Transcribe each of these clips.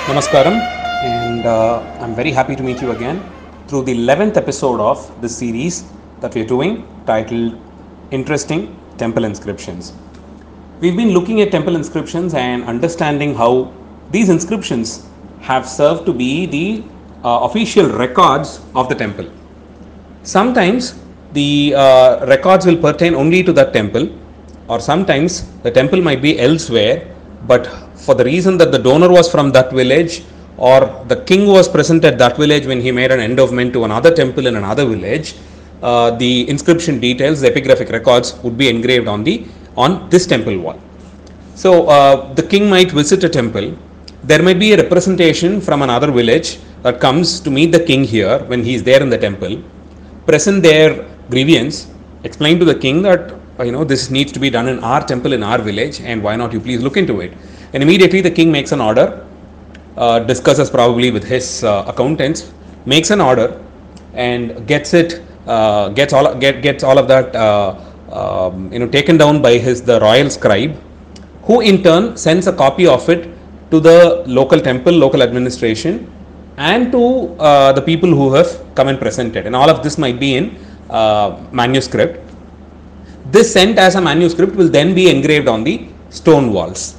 Namaskaram, and I'm very happy to meet you again through the 11th episode of this series that we're doing titled Interesting Temple Inscriptions. We've been looking at temple inscriptions and understanding how these inscriptions have served to be the official records of the temple. Sometimes the records will pertain only to that temple, or sometimes the temple might be elsewhere, but for the reason that the donor was from that village or the king was present at that village when he made an endowment to another temple in another village, the inscription details, the epigraphic records would be engraved on this temple wall. So the king might visit a temple. There might be a representation from another village that comes to meet the king here when he is there in the temple, present their grievance, explain to the king that this needs to be done in our temple in our village, and why not you please look into it. And immediately the king makes an order, discusses probably with his accountants, makes an order, and gets all of that taken down by the royal scribe, who in turn sends a copy of it to the local temple, local administration, and to the people who have come and presented. And all of this might be in manuscript. This sent as a manuscript will then be engraved on the stone walls.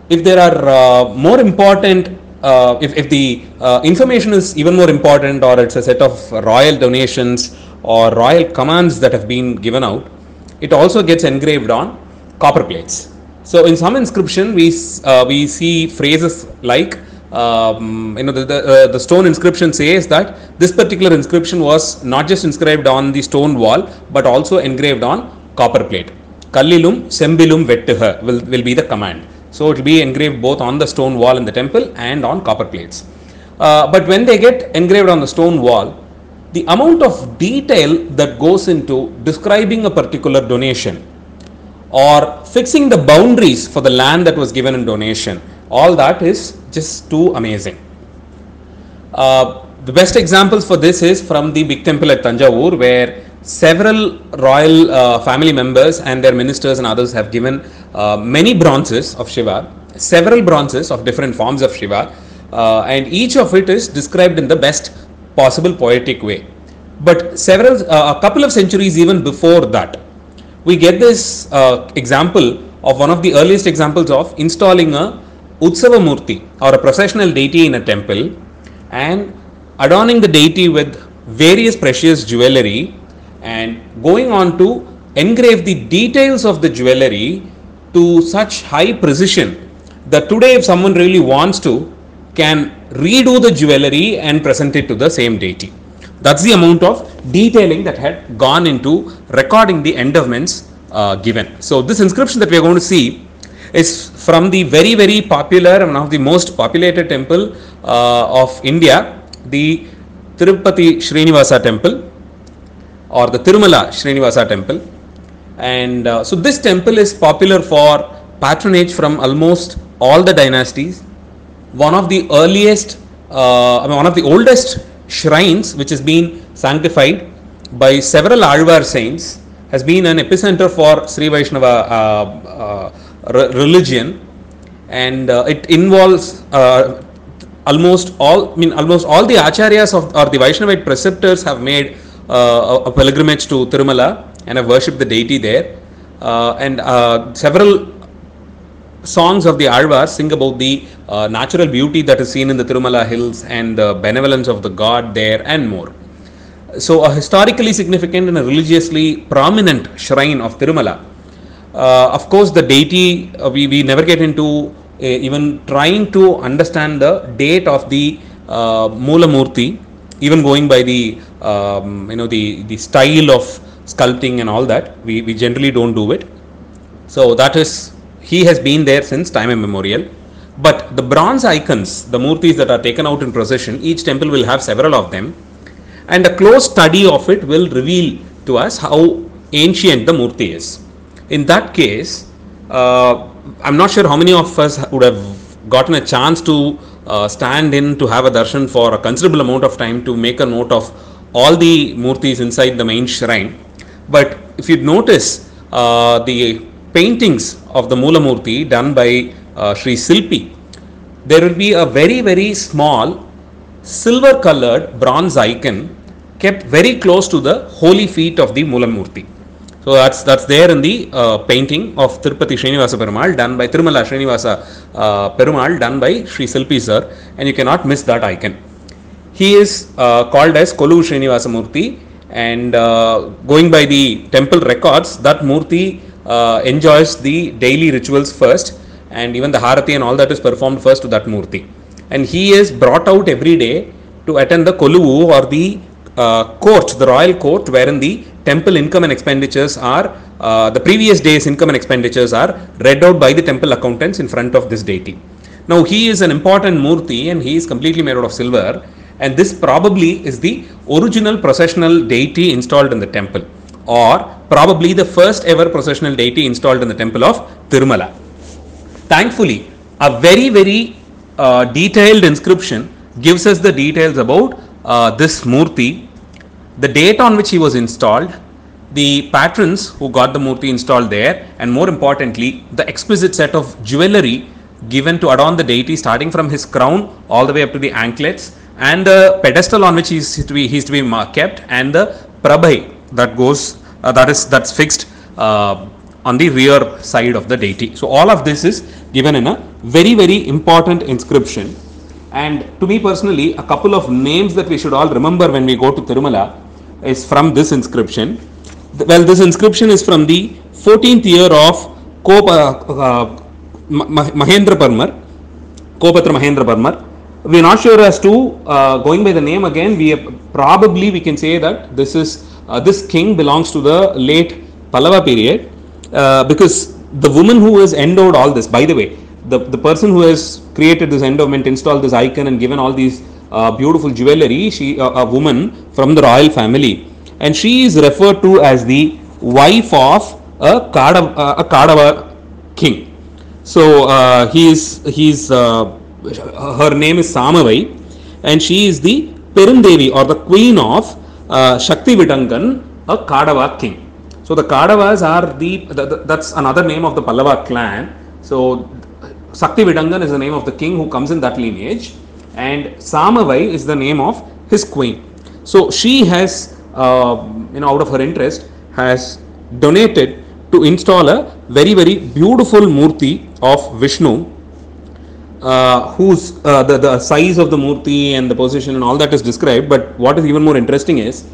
If there are more important, if the information is even more important, or it's a set of royal donations or royal commands that have been given out, it also gets engraved on copper plates. So in some inscription we see phrases like the stone inscription says that this particular inscription was not just inscribed on the stone wall but also engraved on copper plate. Kallilum sembilum vettuha will be the command. So it will be engraved both on the stone wall in the temple and on copper plates. But when they get engraved on the stone wall, the amount of detail that goes into describing a particular donation or fixing the boundaries for the land that was given in donation, all that is just too amazing. The best examples for this is from the big temple at Thanjavur, where several royal family members and their ministers and others have given many bronzes of Shiva, several bronzes of different forms of Shiva, and each of it is described in the best possible poetic way. But a couple of centuries even before that, we get this example of one of the earliest examples of installing a Utsava Murti or a processional deity in a temple and adorning the deity with various precious jewellery and going on to engrave the details of the jewellery to such high precision that today if someone really wants to, can redo the jewellery and present it to the same deity. That's the amount of detailing that had gone into recording the endowments given. So this inscription that we are going to see is from the very, very popular and one of the most populated temple of India, the Tirupati Srinivasa temple or the Tirumala Srinivasa temple. And so this temple is popular for patronage from almost all the dynasties. One of the earliest, one of the oldest shrines which has been sanctified by several Alvar saints, has been an epicenter for Sri Vaishnava religion, and it involves almost all the acharyas or the Vaishnavite preceptors have made a pilgrimage to Tirumala and have worshipped the deity there, and several songs of the Alvars sing about the natural beauty that is seen in the Tirumala hills and the benevolence of the god there and more. So a historically significant and a religiously prominent shrine of Tirumala. Of course the deity, we never get into even trying to understand the date of the Moola Murti, even going by the style of sculpting and all that. We generally don't do it. So that is, he has been there since time immemorial. But the bronze icons, the murtis that are taken out in procession, each temple will have several of them, and a close study of it will reveal to us how ancient the murti is. In that case, I'm not sure how many of us would have gotten a chance to stand in to have a darshan for a considerable amount of time to make a note of all the murtis inside the main shrine. But if you notice the paintings of the Moola Murti done by Sri Silpi, there will be a very small silver colored bronze icon kept very close to the holy feet of the Moolamurti. So that's there in the painting of Tirupati Srinivasa Perumal done by Tirumala Srinivasa Perumal done by Sri Silpi sir, and you cannot miss that icon. He is called as Kolu Srinivasa Murti, and going by the temple records, that Murti enjoys the daily rituals first, and even the Harati and all that is performed first to that Murti. And he is brought out every day to attend the Koluvu, or the court, the royal court, wherein the temple income and expenditures are, the previous day's income and expenditures are read out by the temple accountants in front of this deity. Now he is an important Murti, and he is completely made out of silver, and this probably is the original processional deity installed in the temple, or probably the first ever processional deity installed in the temple of Tirumala. Thankfully, a very detailed inscription gives us the details about this Murti, the date on which he was installed, the patrons who got the Murti installed there, and more importantly, the exquisite set of jewellery given to adorn the deity, starting from his crown all the way up to the anklets, and the pedestal on which he is to be kept, and the prabhai that goes that's fixed on the rear side of the deity. So all of this is given in a very important inscription. And to me personally, a couple of names that we should all remember when we go to Tirumala is from this inscription. Well, this inscription is from the 14th year of Mahendra Parmar, Kopatra Mahendra Parmar. We are not sure as to, going by the name again, we can say that this king belongs to the late Pallava period, because the woman who has endowed all this, by the way, the person who has created this endowment, installed this icon and given all these beautiful jewellery, she a woman from the royal family, and she is referred to as the wife of a Kadava king. So her name is Samavai, and she is the Perundevi, or the queen of Shakti Vidangan, a Kadava king. So the Kadavas are that's another name of the Pallava clan. So Shakti Vidangan is the name of the king who comes in that lineage, and Samavai is the name of his queen. So she has, out of her interest, has donated to install a very beautiful Murti of Vishnu, whose the size of the Murti and the position and all that is described. But what is even more interesting is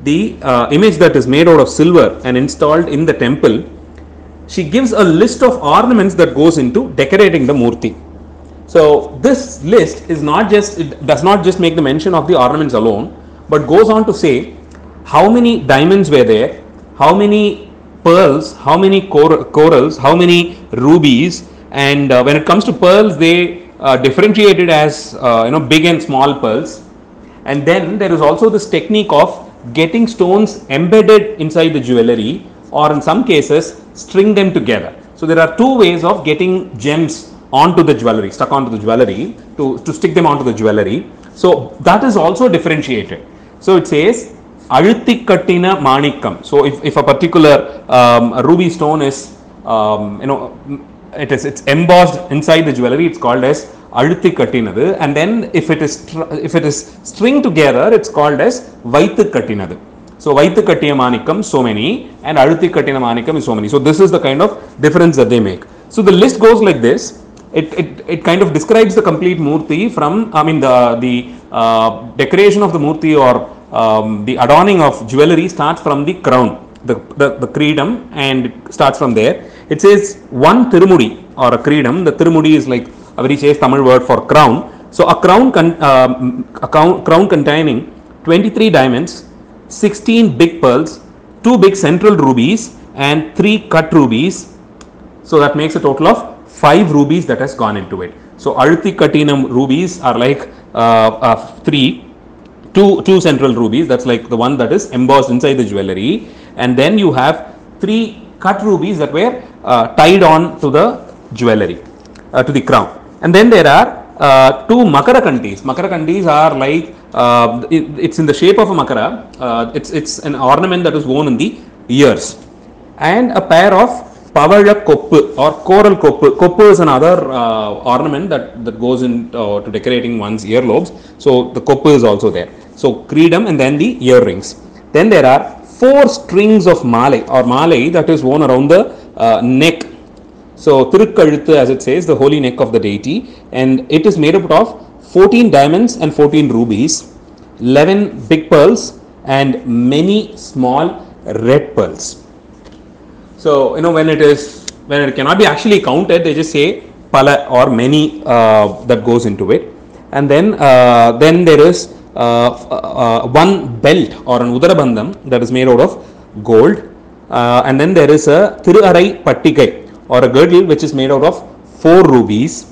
the image that is made out of silver and installed in the temple. She gives a list of ornaments that goes into decorating the Murti. So this list is it does not just make the mention of the ornaments alone, but goes on to say how many diamonds were there, how many pearls, how many corals, how many rubies, and when it comes to pearls, they differentiated as big and small pearls. And then there is also this technique of getting stones embedded inside the jewellery, or in some cases string them together. So there are two ways of getting gems onto the jewellery, stuck onto the jewellery, to stick them onto the jewellery. So that is also differentiated. So it says Aluthi Kattina Manikam. So if a particular ruby stone is it's embossed inside the jewellery, it's called as Aluthi Kattinadu, and then if it is stringed together, it's called as Vaithu Kattinadu. So Vaithu Kattiya Manikam so many, and Aluthi Kattina Manikam is so many. So this is the kind of difference that they make. So the list goes like this. It kind of describes the complete Murti from, the decoration of the Murti, or the adorning of jewellery starts from the crown, the Kreedam, and it starts from there. It says one Tirumudi, or a Kreedam. The Tirumudi is like a very safe Tamil word for crown. So a crown containing 23 diamonds, 16 big pearls, 2 big central rubies, and 3 cut rubies. So that makes a total of 5 rubies that has gone into it. So Aluthi Kattinam rubies are like 2 central rubies. That's like the one that is embossed inside the jewellery, and then you have 3 cut rubies that were tied on to the jewellery, to the crown. And then there are 2 Makarakantis. Makarakantis are like, it's in the shape of a Makara. It's an ornament that is worn in the ears, and a pair of Pavala koppu or coral koppu. Koppu is another ornament that goes into to decorating one's earlobes. So the koppu is also there. So creedam and then the earrings. Then there are 4 strings of malai or malai that is worn around the neck. So Tirukkaluthu, as it says, the holy neck of the deity, and it is made up of 14 diamonds and 14 rubies, 11 big pearls, and many small red pearls. So when it cannot be actually counted, they just say pala or many that goes into it, and then there is one belt or an udarabandham that is made out of gold, and then there is a thiruarai pattikai or a girdle which is made out of 4 rubies.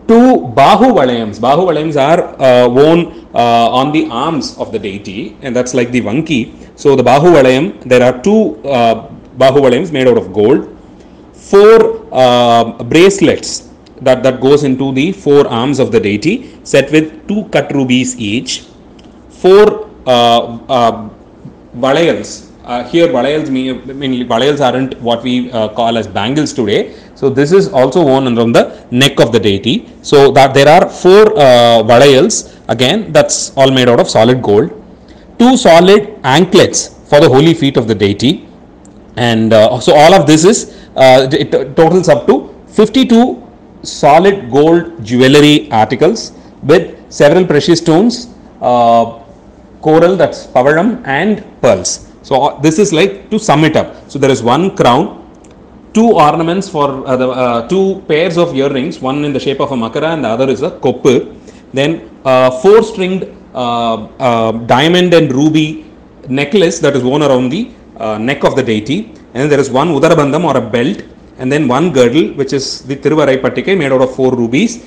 2 bahu valayams. Bahu valayams are worn on the arms of the deity, and that's like the vanki. So the bahu valayam, there are 2 bahu valayams made out of gold, 4 bracelets that goes into the 4 arms of the deity, set with 2 cut rubies each, 4 valayals. Here valayals mean valayals aren't what we call as bangles today. So this is also worn around the neck of the deity. So that there are 4 valayals, again that's all made out of solid gold, 2 solid anklets for the holy feet of the deity, and so all of this is it totals up to 52 solid gold jewelry articles with several precious stones, coral, that's pavalam, and pearls. So this is like to sum it up. So there is 1 crown, 2 ornaments for the 2 pairs of earrings, one in the shape of a makara and the other is a koppu. Then 4 stringed diamond and ruby necklace that is worn around the neck of the deity, and then there is 1 udarabandham or a belt, and then 1 girdle which is the Thiruvarai Pattikai made out of 4 rubies.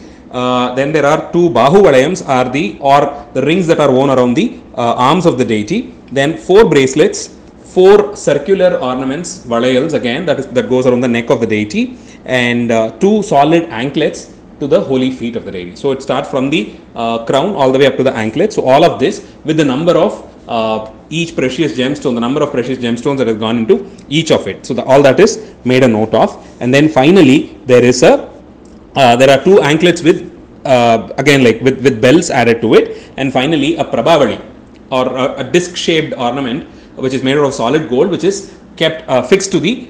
Then there are 2 bahu valayams are the rings that are worn around the arms of the deity. Then 4 bracelets, 4 circular ornaments, valayals again that goes around the neck of the deity, and 2 solid anklets to the holy feet of the deity. So it starts from the crown all the way up to the anklet. So all of this with the number of each precious gemstone, the number of precious gemstones that has gone into each of it. So all that is made a note of. And then finally there is there are 2 anklets with again like with bells added to it, and finally a prabhavali or a disc shaped ornament which is made out of solid gold, which is kept fixed to the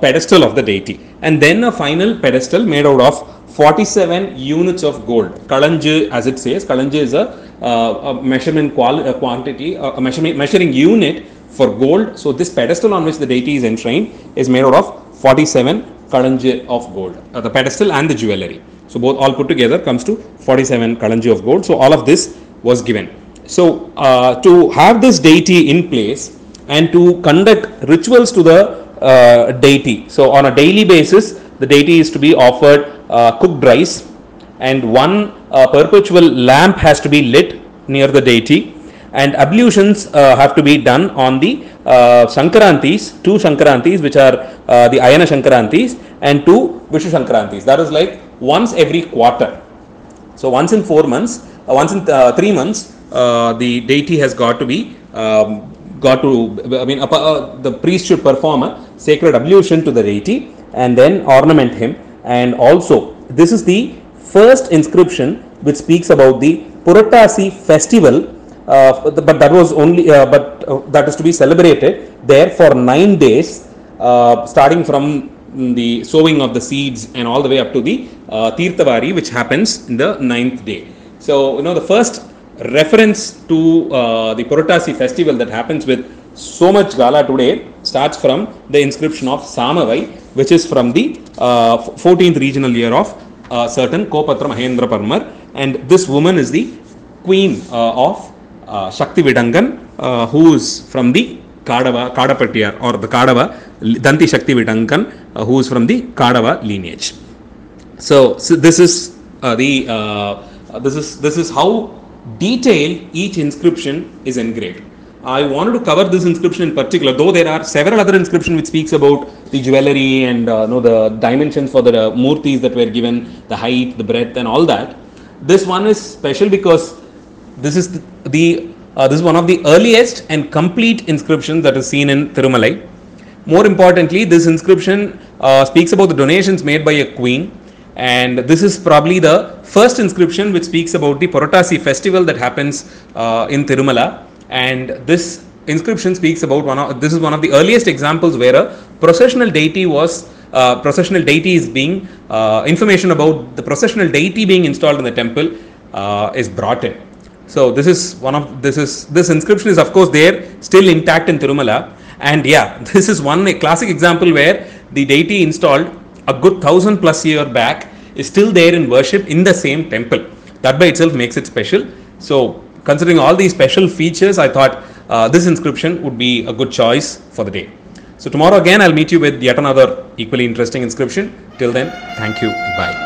pedestal of the deity, and then a final pedestal made out of 47 units of gold. Kalanja, as it says, Kalanja is a measurement quantity, a measuring unit for gold. So this pedestal on which the deity is enshrined is made out of 47 kalanja of gold, the pedestal and the jewelry. So both all put together comes to 47 kalanja of gold. So all of this was given. So to have this deity in place and to conduct rituals to the deity. So on a daily basis, the deity is to be offered cooked rice, and 1 perpetual lamp has to be lit near the deity, and ablutions have to be done on the Sankarantis, 2 Sankarantis which are the Ayana Sankarantis and 2 Vishu Sankarantis. That is like once every quarter. So once in 4 months, once in 3 months, the deity has got to be the priest should perform a sacred ablution to the deity and then ornament him. And also this is the first inscription which speaks about the Puratasi festival, but that was only that is to be celebrated there for 9 days, starting from the sowing of the seeds and all the way up to the Tirthavari, which happens in the 9th day. So the first reference to the Puratasi festival that happens with so much gala today starts from the inscription of Samavai, which is from the 14th regional year of certain Kopatra Mahendra Parmar, and this woman is the queen of Shakti Vidangan, who is from the Kadapatiyar or the Kadava Danti Shakti Vidangan, who is from the Kadava lineage. So this is this is how detailed each inscription is engraved. I wanted to cover this inscription in particular, though there are several other inscriptions which speaks about the jewelry and the dimensions for the murtis that were given, the height, the breadth and all that. This one is special because this is this is one of the earliest and complete inscriptions that is seen in Thirumalai. More importantly, this inscription speaks about the donations made by a queen, and this is probably the first inscription which speaks about the Puratasi festival that happens in Tirumala. And this inscription speaks about this is one of the earliest examples where a processional deity is being information about the processional deity being installed in the temple is brought in. So this inscription is of course there still intact in Tirumala, and yeah, this is a classic example where the deity installed a good 1000+ year back is still there in worship in the same temple. That by itself makes it special. So considering all these special features, I thought this inscription would be a good choice for the day. So tomorrow again I'll meet you with yet another equally interesting inscription. Till then, thank you. Bye.